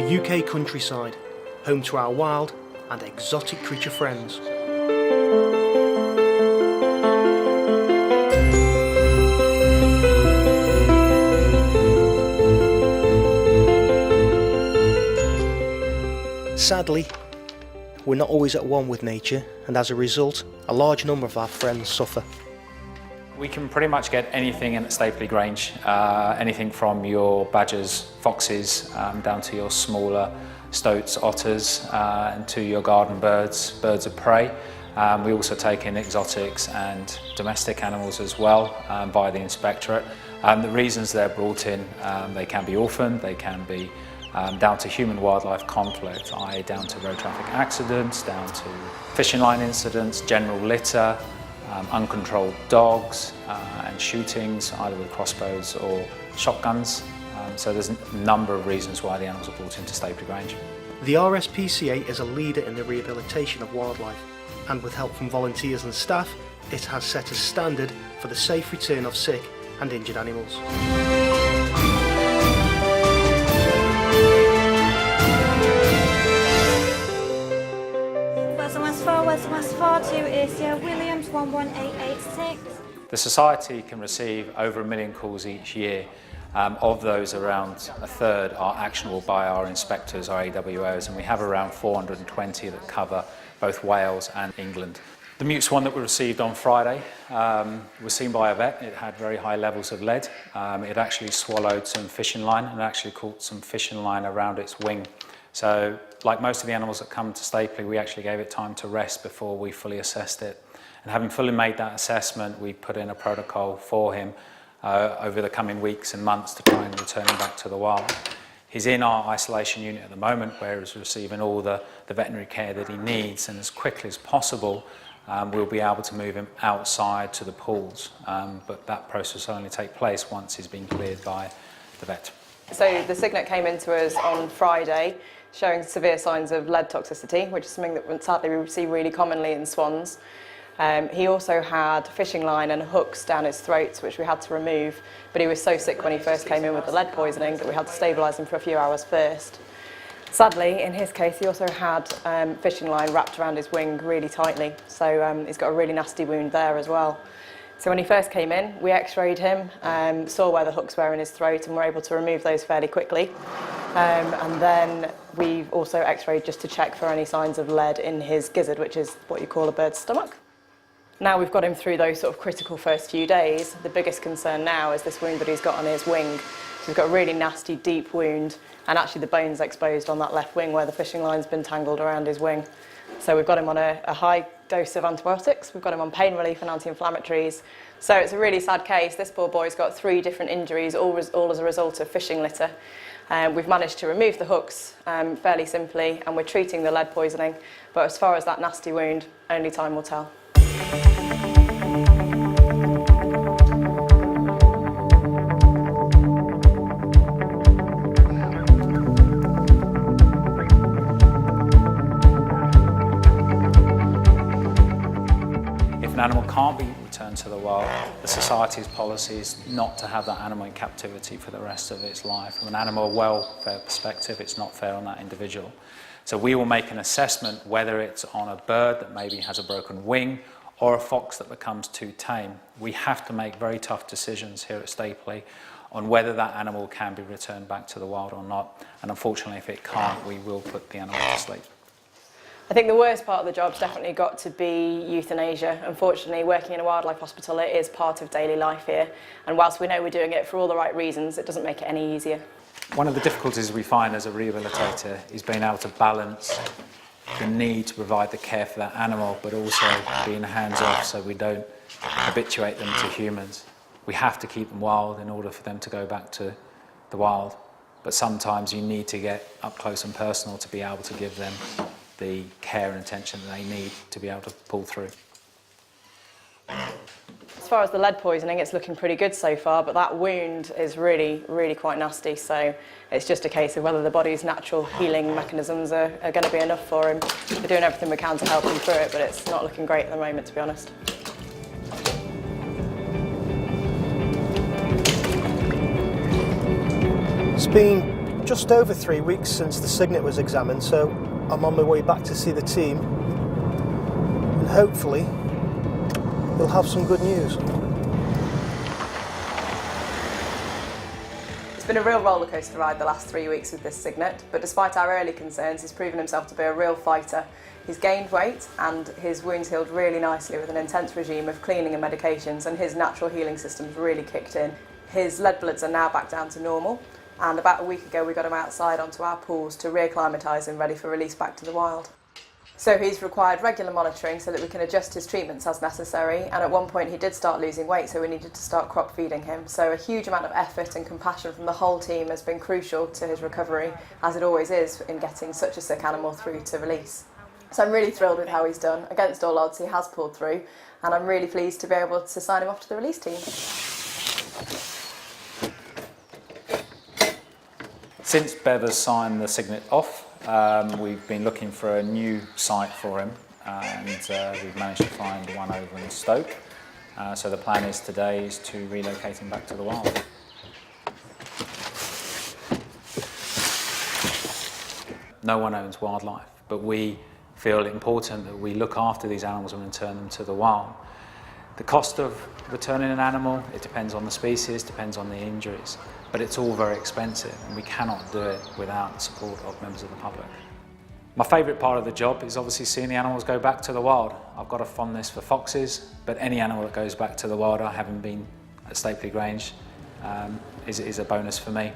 the UK countryside, home to our wild and exotic creature friends. Sadly, we're not always at one with nature, and as a result, a large number of our friends suffer. We can pretty much get anything in at Stapley Grange, anything from your badgers, foxes, down to your smaller stoats, otters, and to your garden birds, birds of prey. We also take in exotics and domestic animals as well via the inspectorate. The reasons they're brought in, they can be orphaned, they can be down to human-wildlife conflict, i.e. down to road traffic accidents, down to fishing line incidents, general litter, uncontrolled dogs and shootings, either with crossbows or shotguns. So there's a number of reasons why the animals are brought into Stapley Grange. The RSPCA is a leader in the rehabilitation of wildlife, and with help from volunteers and staff, it has set a standard for the safe return of sick and injured animals. West 42 is Williams 11886. The Society can receive over 1 million calls each year. Of those, around a third are actionable by our inspectors, our AWOs, and we have around 420 that cover both Wales and England. The mute swan that we received on Friday was seen by a vet. It had very high levels of lead. It actually swallowed some fishing line and actually caught some fishing line around its wing. So, like most of the animals that come to Stapley, we actually gave it time to rest before we fully assessed it. And having fully made that assessment, we put in a protocol for him over the coming weeks and months to try and return him back to the wild. He's in our isolation unit at the moment, where he's receiving all the veterinary care that he needs, and as quickly as possible, we'll be able to move him outside to the pools. But that process will only take place once he's been cleared by the vet. So the cygnet came into us on Friday, showing severe signs of lead toxicity, which is something that sadly we see really commonly in swans. He also had fishing line and hooks down his throat, which we had to remove, but he was so sick when he first came in with the lead poisoning that we had to stabilise him for a few hours first. Sadly, in his case, he also had fishing line wrapped around his wing really tightly, so he's got a really nasty wound there as well. So when he first came in, we x-rayed him, saw where the hooks were in his throat, and were able to remove those fairly quickly. And then we've also x-rayed just to check for any signs of lead in his gizzard, which is what you call a bird's stomach. Now we've got him through those sort of critical first few days, the biggest concern now is this wound that he's got on his wing. So he's got a really nasty, deep wound, and actually the bone's exposed on that left wing where the fishing line's been tangled around his wing. So we've got him on a high dose of antibiotics, we've got him on pain relief and anti-inflammatories. So it's a really sad case. This poor boy's got 3 different injuries, all as a result of fishing litter. We've managed to remove the hooks fairly simply, and we're treating the lead poisoning. But as far as that nasty wound, only time will tell. If an animal can't be returned to the wild, the Society's policy is not to have that animal in captivity for the rest of its life. From an animal welfare perspective, it's not fair on that individual. So we will make an assessment whether it's on a bird that maybe has a broken wing or a fox that becomes too tame. We have to make very tough decisions here at Stapley on whether that animal can be returned back to the wild or not. And unfortunately, if it can't, we will put the animal to sleep. I think the worst part of the job's definitely got to be euthanasia. Unfortunately, working in a wildlife hospital, it is part of daily life here. And whilst we know we're doing it for all the right reasons, it doesn't make it any easier. One of the difficulties we find as a rehabilitator is being able to balance the need to provide the care for that animal, but also being hands-off so we don't habituate them to humans. We have to keep them wild in order for them to go back to the wild. But sometimes you need to get up close and personal to be able to give them the care and attention that they need to be able to pull through. As far as the lead poisoning, it's looking pretty good so far, but that wound is really, really quite nasty, so it's just a case of whether the body's natural healing mechanisms are going to be enough for him. We're doing everything we can to help him through it, but it's not looking great at the moment, to be honest. It's been just over 3 weeks since the cygnet was examined, so I'm on my way back to see the team, and hopefully we'll have some good news. It's been a real rollercoaster ride the last 3 weeks with this cygnet, but despite our early concerns, he's proven himself to be a real fighter. He's gained weight and his wounds healed really nicely with an intense regime of cleaning and medications, and his natural healing system's really kicked in. His lead bloods are now back down to normal, and about a week ago we got him outside onto our pools to reacclimatise him ready for release back to the wild. So he's required regular monitoring so that we can adjust his treatments as necessary, and at one point he did start losing weight, so we needed to start crop feeding him. So a huge amount of effort and compassion from the whole team has been crucial to his recovery, as it always is in getting such a sick animal through to release. So I'm really thrilled with how he's done. Against all odds, he has pulled through, and I'm really pleased to be able to sign him off to the release team. Since Bev has signed the cygnet off, we've been looking for a new site for him, and we've managed to find one over in Stoke. So the plan is today is to relocate him back to the wild. No one owns wildlife, but we feel it important that we look after these animals and return them to the wild. The cost of returning an animal, it depends on the species, depends on the injuries, but it's all very expensive and we cannot do it without the support of members of the public. My favourite part of the job is obviously seeing the animals go back to the wild. I've got a fondness for foxes, but any animal that goes back to the wild, I haven't been at Stapley Grange, is a bonus for me.